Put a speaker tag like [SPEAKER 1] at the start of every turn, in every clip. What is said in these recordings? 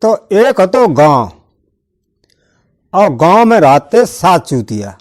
[SPEAKER 1] तो एक तो गांव, और गांव में रहते 7 चूतिया।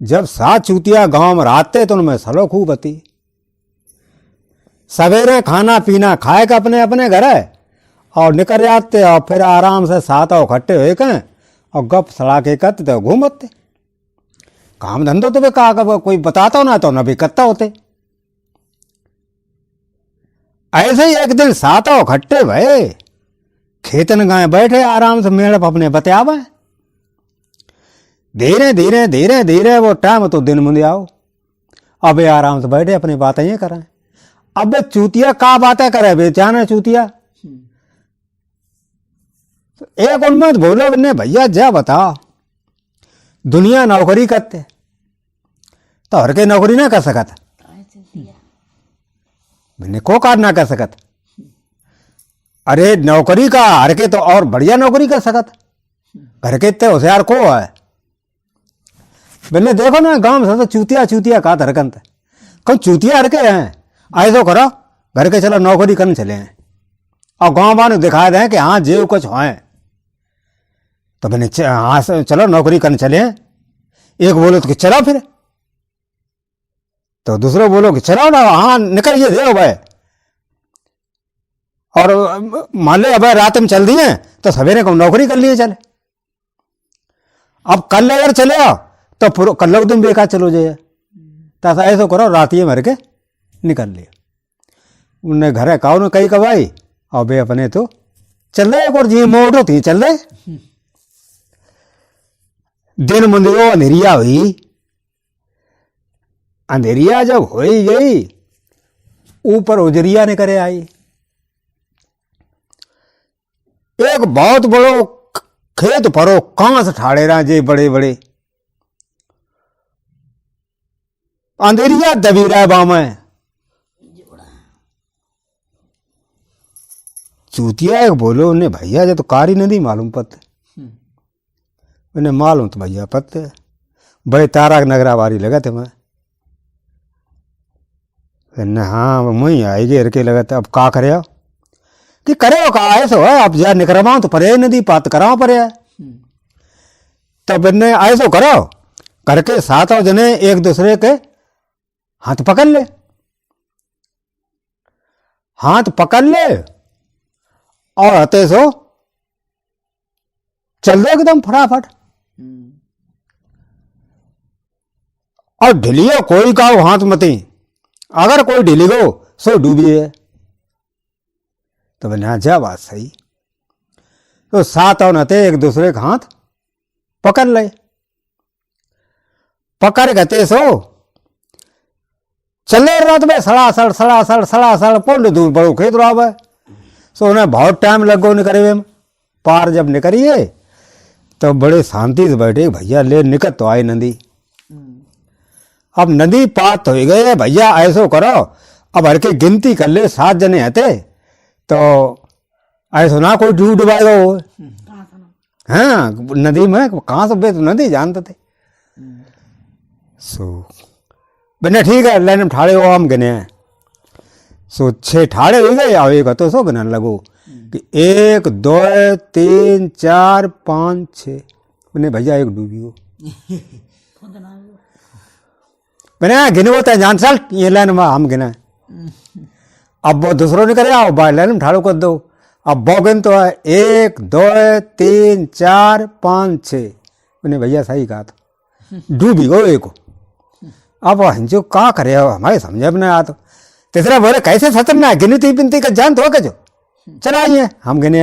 [SPEAKER 1] जब 7 चूतिया गांव में रहते तो उनमें सलो खूब होती। सवेरे खाना पीना खाए का अपने अपने घर है और निकल जाते, और फिर आराम से 7 इकट्ठे हुए कहें और गप सड़ा के करते तो घूमते। काम धंधो तो भी कहा कोई बताता ना तो न भी करता होते। ऐसे ही एक दिन 7 इकट्ठे भये, खेतन गाय बैठे आराम से मेड़ अपने बतियावे। धीरे धीरे धीरे धीरे वो टाइम तो दिन मुंदे आओ, अब आराम से बैठे अपनी बातें ये करें। अब चूतिया का बातें करे बेचाना चूतिया। एक उनमें बोलो ने भैया जा बता, दुनिया नौकरी करते तो हर के नौकरी ना कर सकत, मैंने को कार ना कर सकत। अरे नौकरी का हर के तो और बढ़िया नौकरी कर सकत, घर के इतने होशियार को है। मैंने देखो ना गांव में चूतिया चूतिया का धरकंत कौन चूतिया हर के हैं। ऐसो करो घर के चलो नौकरी करने चले हैं और गांव वालों दिखा दें कि हाँ जेब कुछ है, तो मैंने हाँ चलो नौकरी करने चले हैं। एक बोलो तो कि चलो, फिर तो दूसरे बोलो कि चलो ना, हाँ निकलिए दे भाई। और मान लो अब रात में चल दिए तो सवेरे को नौकरी कर लिए चले। अब कल अगर चले आओ तो कल तुम बेकार चलो जाइए, तो ऐसा करो रात ही मर के निकल लिया। उन्हें घर काऊ ने कही कबाई और बे अपने तो चल रहे और जी मोट होती चल रहे। दिन मुंदिरो अंधेरिया हुई, अंधेरिया जब हो ही गई ऊपर उजरिया ने करे आई। एक बहुत बड़ो खेत परो कांस ठाड़े रहा जे बड़े बड़े, अंधेरिया दबी रहा बामे। चूतिया एक बोलो उन्हें भैया जो तो कारी नदी मालूम पत, उन्हें मालूम तो भैया पत्ते भाई तारा नगरा वारी लगा थे मैं। हाँ मुई आई घेर के लगा था। अब का करे कि करे का ऐसा है, अब जा निकलवा तो परे नदी पात कराओ परे। तब इन्हें ऐसा करो करके 7 जने एक दूसरे के हाथ पकड़ ले, हाथ पकड़ ले और हते सो चल दो एकदम फटाफट। और ढिलियो कोई का हाथ मती, अगर कोई ढिली गो सो डूबिए। तो बना जा बात सही। तो 7 नते एक दूसरे का हाथ पकड़ ले, पकड़ गते सो चले रात में सड़ासड़ पोल दूर बड़ो खेत रहा है। सो उन्हें बहुत टाइम लगो निकले में। पार जब निकलिए तो बड़े शांति से बैठे भैया ले निकल तो आई नदी। अब नदी पात हो गए भैया ऐसो करो अब हर के गिनती कर ले 7 जने हते तो ऐसो ना कोई डूब डुबाएगा वो। हाँ नदी में कहाँ से बे तो नदी जानते थे। सो बने ठीक है लाइन में ठाड़े हो हम गिने। सो 6 ठाड़े हो गए और एक तो सो गिनने लगो कि 1 2 3 4 5 6 बने भैया एक डूबी हो। मैंने गिनो तो जान चल ये लाइन में हम गिना। अब वो दूसरों ने करे आओ बाहर लाइन में ठाड़ो कर दो। अब वो गिन तो है 1 2 3 4 5 6 मैंने भैया सही कहा था डूबी गो एक। अब हंजो का करे हमारे समझ में ना आता। तीसरा बोले कैसे सतर ना गिनती पिनती का जान तो जो चलाइए हम गिने।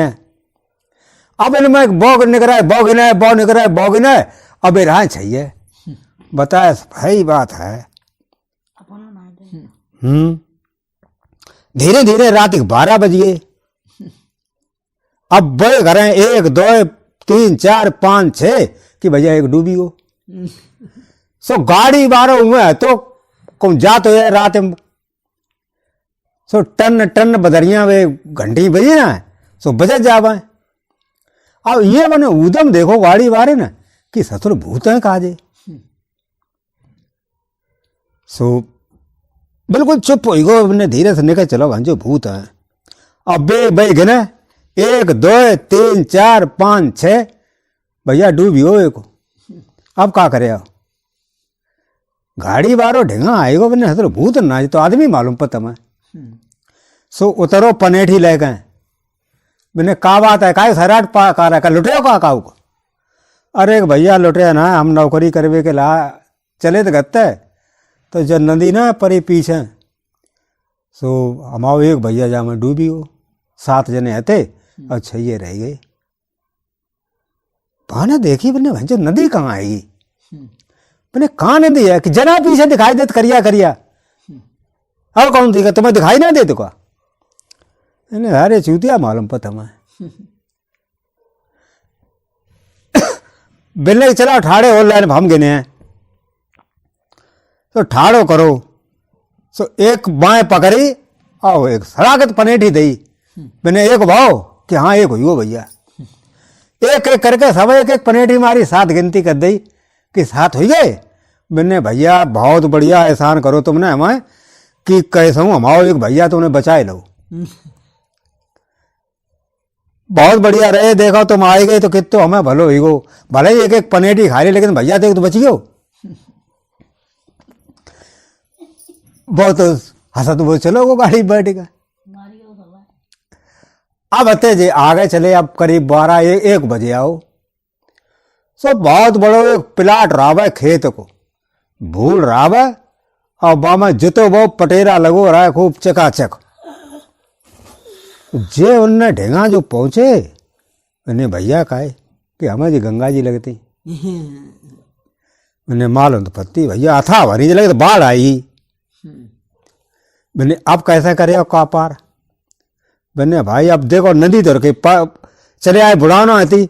[SPEAKER 1] अब इनमें बो निकला है बो गिना है बो निकला है बो गिना है। अब रहा चाहिए बताए सही बात है। धीरे धीरे रात 12 बज गए। अब बड़े घर 1 2 3 4 5 6 कि भैया एक डूबी हो। सो गाड़ी बारो हुए तो कौन जा तो है रात में। सो टन टन बदरिया वे घंटी बजी ना सो बजत जावा। अब ये मैंने उदम देखो गाड़ी बारे ना कि ससुर भूत है काजे। सो बिल्कुल चुप हो गो ने धीरे से निकल चलो भांजो भूत है। अब बे गिने 1 2 3 4 5 6 भैया डूबी हो एक। अब क्या करे? गाड़ी बारो ढेंगा आएगो बने हतर भूत ना तो आदमी मालूम पता मैं। सो उतरो पनेठी ले गए मैंने का बात है का सराट पा का रहा लुटे का काऊ को। अरे भैया लुटे ना हम नौकरी करवे के ला चले तो गत्ते तो जो नदी ना परी पीछे सो हमाओ एक भैया जा मैं डूबी हो 7 जने हते और 6 ये रह गए। पाने देखी बने भैया नदी कहाँ आएगी मैंने कहाँ नदी है कि जना पीछे दिखाई देते करिया करिया। और कौन दिखा तुम्हें दिखाई ना देते का? अरे चूतिया मालूम पता मैं। बिल्ले चला ठाड़े ऑनलाइन हम गिने हैं तो ठाड़ो करो। सो एक बाएं पकड़ी और एक सड़ाकत पनेठी दी मैंने एक भाव कि हाँ एक हुई हो भैया। एक एक करके सब एक एक पनेठी मारी 7 गिनती कर दी कि 7 हुई गए। मैंने भैया बहुत बढ़िया एहसान करो तुमने हमें कि कैसा हूँ हमाओ एक भैया तुमने बचाए लो। बहुत बढ़िया रहे देखो तुम आए गए तो कितो हमें भलो ही गो भले ही एक एक पनेठी खा ली लेकिन भैया तो बच गयो। बहुत हंसत वो चलो वो गाड़ी बैठ गए। अब अते जे आगे चले अब करीब 12-1 बजे आओ। सो बहुत बड़ो एक प्लाट रावे खेत को भूल रावे और बामा जितो वो पटेरा लगो रहा है खूब चकाचक। जे उनने ढेंगा जो पहुंचे उन्हें भैया कहे कि हमें जी गंगा जी लगती। मैंने मालूम तो पत्ती भैया अथा भरी लगे तो बाढ़ आई। मैंने अब कैसा करे का पार? मैंने भाई अब देखो नदी तर के चले आए बुढ़ाना आती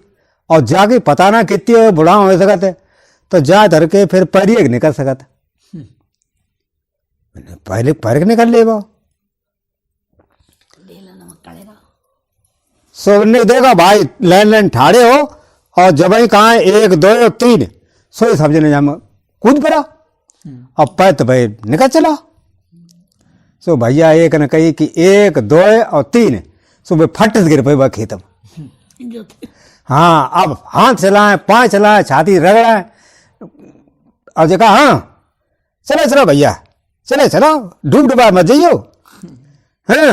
[SPEAKER 1] और जाके पता ना कितनी बुढ़ा हो सकते तो जा धर के फिर पैर निकल सकता। मैंने पहले पैर निकल ले वो सो ने देखा भाई लैन ठाड़े हो और जब ही कहा 1 2 3 सो सब जने जाम कूद पड़ा और पैर तो भाई निकल चला। सो भैया एक ने कही कि 1 2 और 3 सो वे फट से गिर पे खेत में। हाँ अब हाथ चलाए पाँव चलाए छाती रगड़ाए और देखा हाँ चलो चलो भैया चले चलो डूब डुबा मत जाइयो। हाँ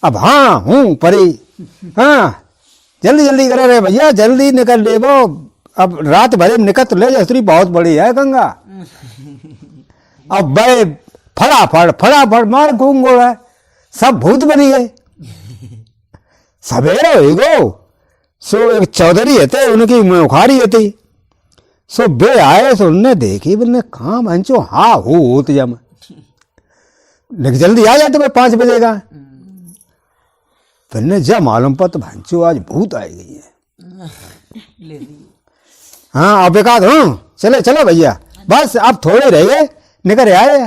[SPEAKER 1] अब हाँ हूँ परी हाँ जल्दी जल्दी करे रे भैया जल्दी निकल ले वो अब रात भरे निकल तो ले जस्त्री बहुत बड़ी है गंगा। अब बड़े फटाफट मार घूम है सब भूत बनी गए। सवेरा हो गो सो एक चौधरी हते उनकी मुखारी हती सो बे आए सो उनने देखी बोले कहाँ भंचो हाँ होत जम लेकिन जल्दी आ जाते 5 बजे का। फिर जब मालूम पत भंचो आज भूत आई गई है। हाँ अब एक आध चले चलो भैया बस अब थोड़े रह गए निकल आए।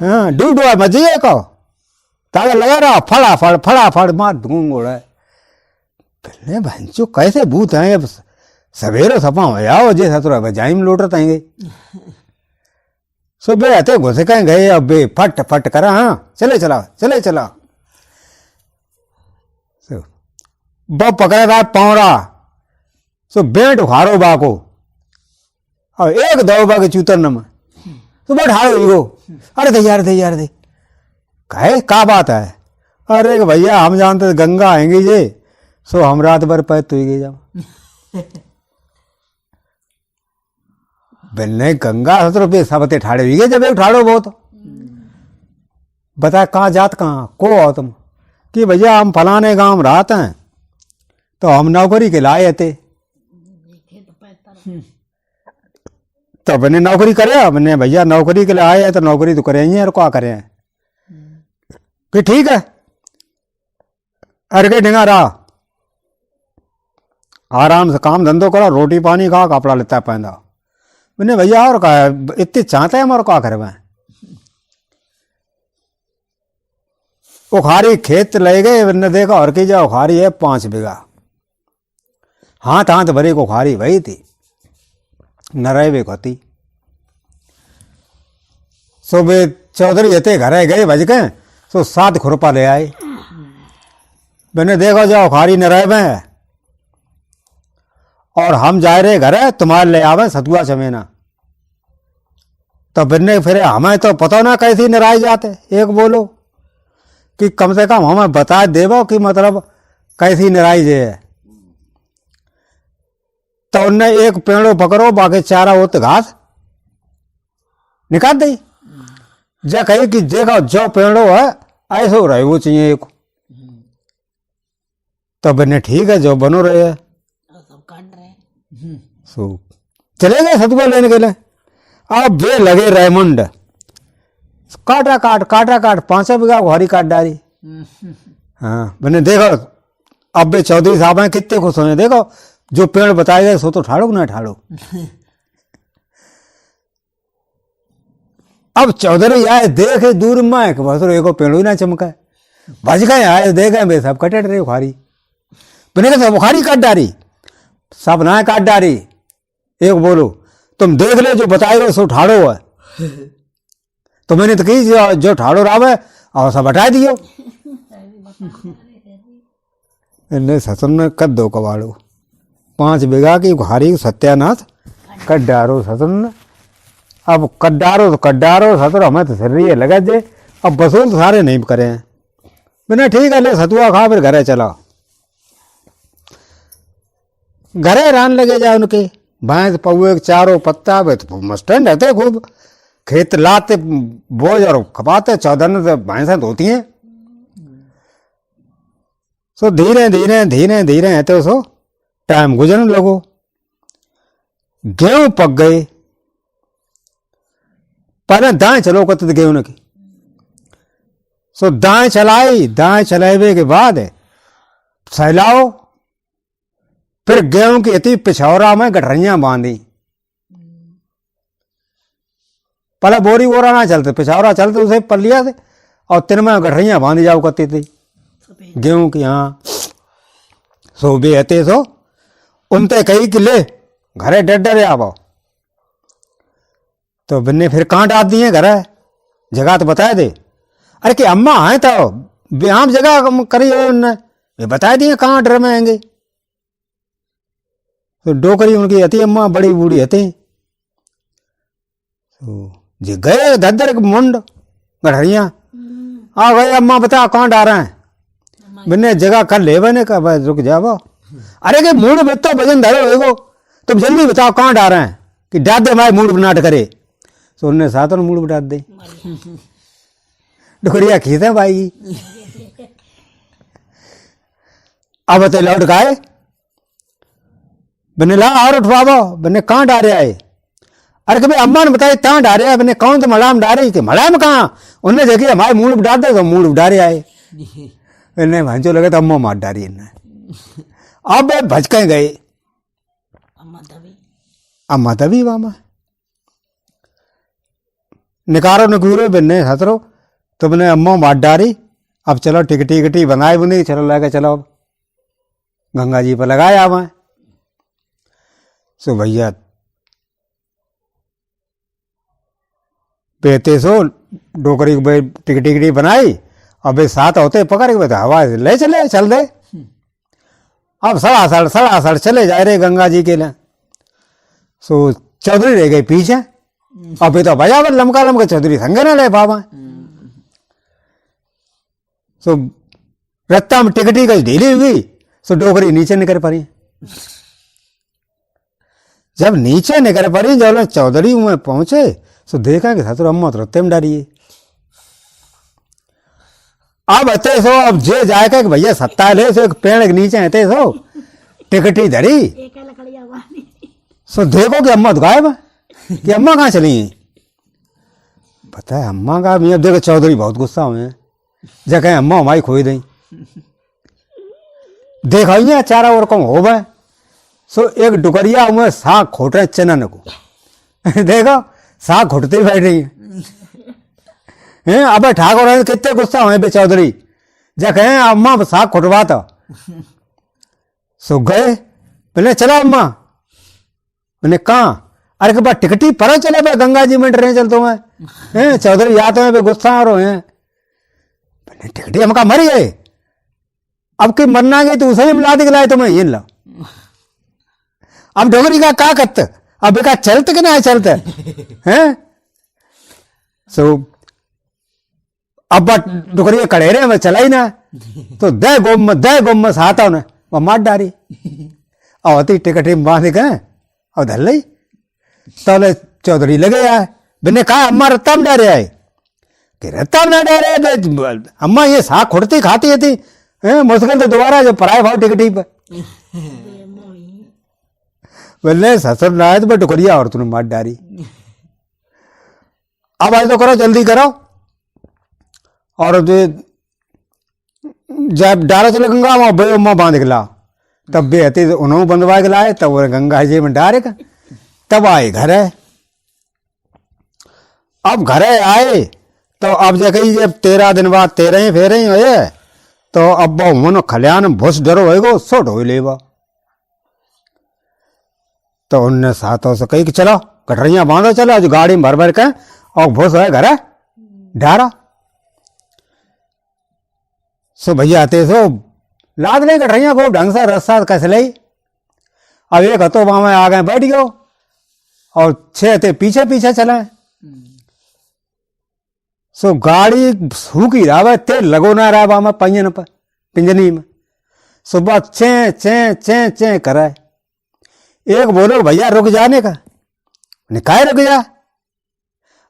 [SPEAKER 1] हाँ डूब डुबा मत जाइए कहो ताला लगा रहा फटाफट मार धूम उड़ा है। पहले भंचो कैसे भूत हैं अब सवेरे सपा हो जाओ जैसा तो बजाई में लौटत आएंगे। सो बे आते घुसे कहीं गए अब बे फट करा हाँ चले चला ब पकड़े रहा पौरा सो बेट उखारो बा को और एक दो बा के चूतर न में तो बैठाओ वो अरे तैयार दे कहे का बात है? अरे भैया हम जानते गंगा आएंगी जे सो हम रात भर पैर तो गए जाओ। बिल्ले गंगा सत्रो पे सबते ठाड़े हुई गए जब एक ठाड़ो बहुत बता कहाँ जात कहाँ को हो तुम कि भैया हम फलाने गांव रात हैं तो हम नौकरी के लाए थे। तो मैंने नौकरी करे मैंने भैया नौकरी के लिए आए हैं तो नौकरी तो करेंगे और क्या करें कि ठीक है अरे डिंगा रहा आराम से काम धंधो करो रोटी पानी खा कपड़ा लेता पहना। मैंने भैया और कहा इतने चाहते हैं और क्या करवा उखारी खेत ले गए मैंने देखा और की जा उखारी है 5 बीघा हाथ भरी उखारी वही थी नरेवे होती। सो वे चौधरी जते घर गए भज के सो 7 खुरपा ले आए मैंने देखो जाओ खारी न रहे में और हम जा रहे घर है तुम्हारे ले आवे सतुआ चमेना। तो बिन्ने फिर हमें तो पता ना कैसी नाराज जाते। एक बोलो कि कम से कम हमें बता देवो कि मतलब कैसी नाराज है। तो उनने एक पेड़ो पकड़ो बाकी चारा होते घास निकाल दी। जे कही कि देखो जो पेड़ो है ऐसे हो रहे वो चाहिए एक। तो बिन्ने ठीक है जो बनो रहे है सो चले गए सतुआ लेने के लिए। अब वे लगे रेमंड काटा काट 5 बीघा घोरी काट डाली। हाँ मैंने देखो अब वे चौधरी साहब हैं कितने खुश होने। देखो जो पेड़ बताए गए सो तो ठाड़ो ना ठाड़ो। अब चौधरी आए देखे दूर में बस एको पेड़ ही ना चमका। भज गए आए देखे वे सब कटे रहे खारी। मैंने कहा बुखारी काट डाली सब ना काट डाली। एक बोलो तुम देख ले जो बताए गए सो ठाड़ो है। तो मैंने तो कही जो ठाड़ो राव है और सब हटा दियो। इन्हें ससुर ने कद दो कबाड़ो 5 बीघा की घारी सत्यानाश कट डारो ससुर ने। अब कट डारो ससुर हमें तो शरीर ये लगा जे अब वसूल तो सारे नहीं करे हैं। मैंने ठीक है ले सतुआ खा फिर घरे चला। घरे रान लगे जाए उनके भैंस पौए चारों पत्ता तो मस्टैंड रहते खूब खेत लाते बोझ और खपाते 14 से भैंसें धोती हैं। सो धीरे धीरे तो सो टाइम गुजरने लगो। गेहूं पक गए पहले दाएं चलो कत गेहूं की। सो दाएं चलाए के बाद सहलाओ फिर गेहूं की इतनी पिछौरा में गठरियां बांधी। पहले बोरी बोरा ना चलते पिछौरा चलते उसे पलिया से और 3 में गठरियां बांधी जाओ करती थी गेहूं की। हाँ सो भी हते सो उनते कही कि ले घरे डर आवो। तो बिन्ने फिर कहाँ डाल दिए घर जगह तो बताए दे। अरे कि अम्मा है तो आम जगह करी उनने बताए दिए कहाँ डर में आएंगे। तो डोकरी उनकी हती अम्मा बड़ी बूढ़ी हती। तो जी गए धदर मुंड गठरिया आ गए अम्मा बता कौन डारा है। मैंने जगह कर ले बने का भाई रुक जाओ। अरे के मूड में तो वजन धरो एगो तुम जल्दी बताओ कौन डारा है कि डाल दे हमारे मूड बनाट करे। तो उन्होंने साथ मूड बना दे डोकरिया खींचे भाई। अब तो लौट गए बने ला और उठवाओ बने कहाँ डारे आए। अरे कि भाई अम्मा ने बताया कहाँ डारे आए। बने कौन तो मलाम डारे कि मलाम कहाँ। उन्हें देखिए हमारे मूड डाल दे तो मूड डारे आए। इन्हें भंचो लगे तो अम्मा मार डारी इन्हें। अब भजके गए अम्मा तभी मामा निकारो निकूरो बिन्ने हसरो तो मैंने अम्मा मार डारी। अब चलो टिकटी बनाए बुनी चलो लगे चलो गंगा जी पर लगाया मैं। सो भैया पेते सो डोकरी टिकटी बनाई। अब साथ होते पकड़ के तो हवा ले चल दे। अब सड़ासड़ चले जा रहे गंगा जी के लिए। सो चौधरी रह गए पीछे। अभी तो बजावर लमका चौधरी संगे न ले बाबा। सो रत्ता में टिकटी का ढीली हुई सो डोकरी नीचे निकल पड़ी। जब नीचे निकल पड़ी जब चौधरी में पहुंचे तो देखा कि ससुर अम्मा तो रत्ते में डारिए। अब अते सो अब जे जाएगा कि भैया सत्ता ले सो एक पेड़ के नीचे अते सो टिकटी धरी। सो देखो कि अम्मा तो गायब है कि अम्मा कहाँ चली हैं। पता है अम्मा का अब देखो चौधरी बहुत गुस्सा हुए हैं जगह अम्मा हमारी खोई दी। देखा चारा और कम हो गए। सो एक डुकरिया हुए साग खोट रहे चनन को। देखो साग घुटते बैठ रही है। अब ठाकुर कितने गुस्सा हुए बे चौधरी जब कहे अम्मा साग खुटवाता। सो गए पहले चला अम्मा मैंने कहा अरे के बाद टिकटी पर चले भाई गंगा जी में डरे चलते हैं। चौधरी आते हैं गुस्सा आ रहे हैं टिकटी हम कहा मरी गए अब के मरना गई तो उसे मिला दिखलाए तो मैं ये ला। अब डोगरी का क्या करते, अब का चलते कि नहीं चलते हैं। सो अब डोगरी कड़ेरे में चला ही ना, तो दे गोम में साता उन्हें वह मार डारी और अति टिकट बांध गए और धल ली। तो चौधरी लगे आए, मैंने कहा अम्मा रत्ता में डरे आए कि रत्ता में ना डरे, अम्मा ये साग खुड़ती खाती थी मुश्किल तो दोबारा जो पराए भाव टिकटी पर बोले ससुर लाए तो टुकड़िया और तूने मार डारी। अब आज तो करो जल्दी करो, और जो जब डारा चले गंगा वहां बे अम्मा बांध के ला, तब बे हती उन्होंने बंधवा के लाए, तब वो गंगा जी में डारेगा, तब आए घर है। अब घर आए तो अब जब 13 दिन बाद 13 फेरे ही हुए, तो अब मन खलियान भूस डरो होएगो सोट हो लेवा। तो उनने साथों से कही कि चलो कटरियां बांधो, चलो जो गाड़ी में भर भर के और भूस है घर ढारा। सो भैया आते सो लाद ले कटरियां को ढंग से रस्सा कस ले। अब एक हतो वहां में आ गए बैठ गयो और 6 थे पीछे पीछे चले। सो गाड़ी सूखी रहा तेल लगो ना रहा वहां पंजन पर पिंजनी में। सुबह चे चे चे चे कराए। एक बोलो भैया रुक जाने का, निकाय रुक जा।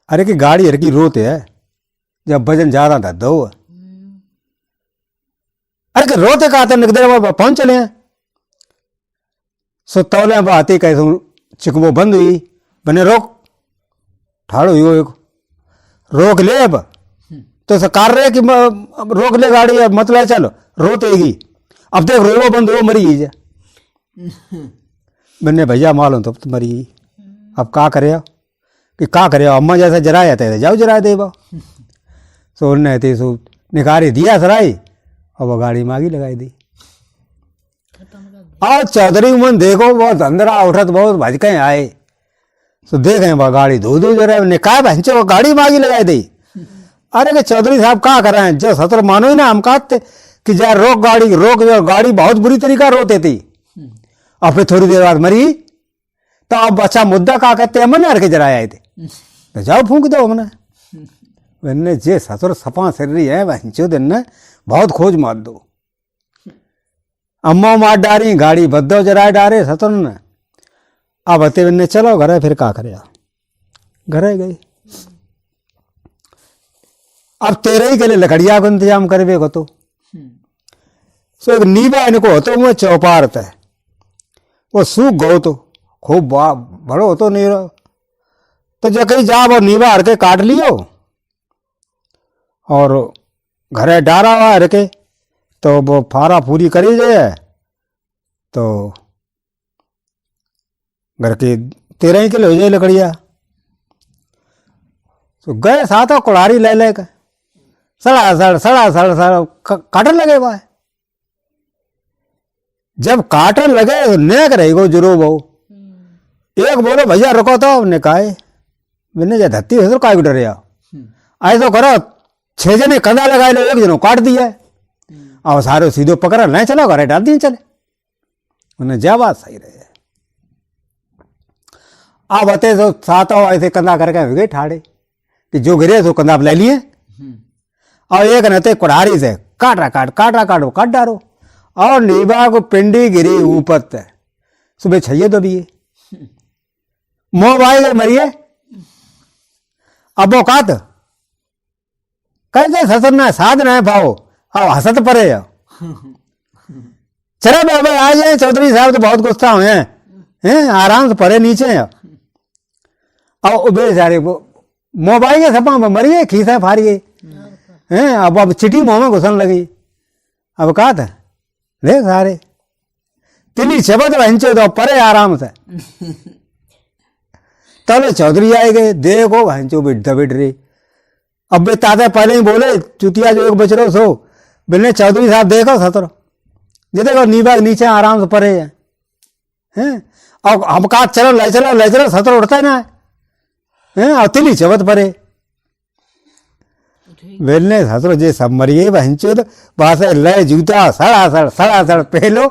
[SPEAKER 1] अरे कि गाड़ी हर की रोते है जब वजन ज्यादा था दो। अरे कि रोते का आते निकले पहुंच चले हैं। सो तौले आती कैसे चिकबो बंद हुई, बने रोक ठाड़ो यो एक रोक ले। अब तो सरकार रहे कि रोक ले गाड़ी, अब मतलब चलो रोतेगी। अब देख रोवो बंद हो मरी ही जा। मैंने भैया मालूम तो मरी ही, अब का करे कि का करे, अम्मा जैसा जरा जाते थे जाओ जरा दे बा। सो उन्हें थे सो निकारी दिया सराई और वो गाड़ी मांगी लगाई दी। और चौधरी मन देखो बहुत अंदरा उठत बहुत भज के आए। तो देखें वह गाड़ी धो जरा निकाय भंचे वो गाड़ी मांगी लगाई दी। अरे के चौधरी साहब क्या कर रहे हैं, जो सत्र मानो ही ना हम कहते कि जा रोक गाड़ी रोक। गाड़ी बहुत बुरी तरीका रोते थी और फिर थोड़ी देर बाद मरी। तो अब अच्छा मुद्दा क्या कहते हैं, मन हर के जराए आए थे तो जाओ फूंक दो हमने। मैंने जे ससुर सपा सिर रही है भंचो दिन ने बहुत खोज मार दो। अम्मा मार डारी गाड़ी बदो जराए डारे ससुर ने। अब अते ने चलो घर फिर का करे, घर गई। अब 13 ही के लिए लकड़िया को इंतजाम करे को तो सो एक नीबा इनको होतो वो चौपार था वो सूख गो तो खूब बड़ो होतो नहीं रहो। तो जब कहीं जा वो नीबा हर के काट लियो और घरे डारा हुआ हर के, तो वो फारा पूरी करी जाए। तो घर के 13 ही किलो हो जाए लकड़िया। तो गए साथ कुड़ारी ले ले कर सड़ा काटन लगे वह। जब काटन लगे तो नेक रहेगो जरूर बहु। एक बोलो भैया रुको तो ने कहा मैंने जा धत्ती है तो काय डर ऐसा करो 6 जने कंधा लगाए लो, एक जनो काट दिया और सारे सीधो पकड़ा नहीं चला घरे डाल दिए चले। उन्हें जा बात सही रहे। अब आते तो साथ ऐसे कंधा करके गए ठाड़े कि जो गिरे तो कंधा ले लिए और एक नते कुड़ारी से काट डारो और नीबा को पिंडी गिरी ऊपर तक सुबह छइए तो भी मोह भाई मरिए। अब वो कात कैसे ससुर ना साध ना पाओ अब हसत परे चले बाबा आ जाए। चौधरी साहब तो बहुत गुस्सा हुए हैं आराम से परे नीचे हैं। और बेचारे वो मोबाइल के सपा में मरिए खीसा फार गई हैं। अब चिट्ठी मुंह में घुसन लगी। अब कहा था देख सारे तिली चबत वंचो तो परे आराम से। तब चौधरी आए गए देखो वंचो बिट रही। अब बे ताते पहले ही बोले चुतिया जो एक बच रहो सो बिल्ले चौधरी साहब देखो सतर ये देखो नीबा नीचे आराम से परे हैं। और हम कहा चलो ले चलो सतर उड़ता है ना है और तिली चबत परे। वेलने हसरो जे सब मरिए बहनचोद बस ले जूता सड़ा सड़ पहलो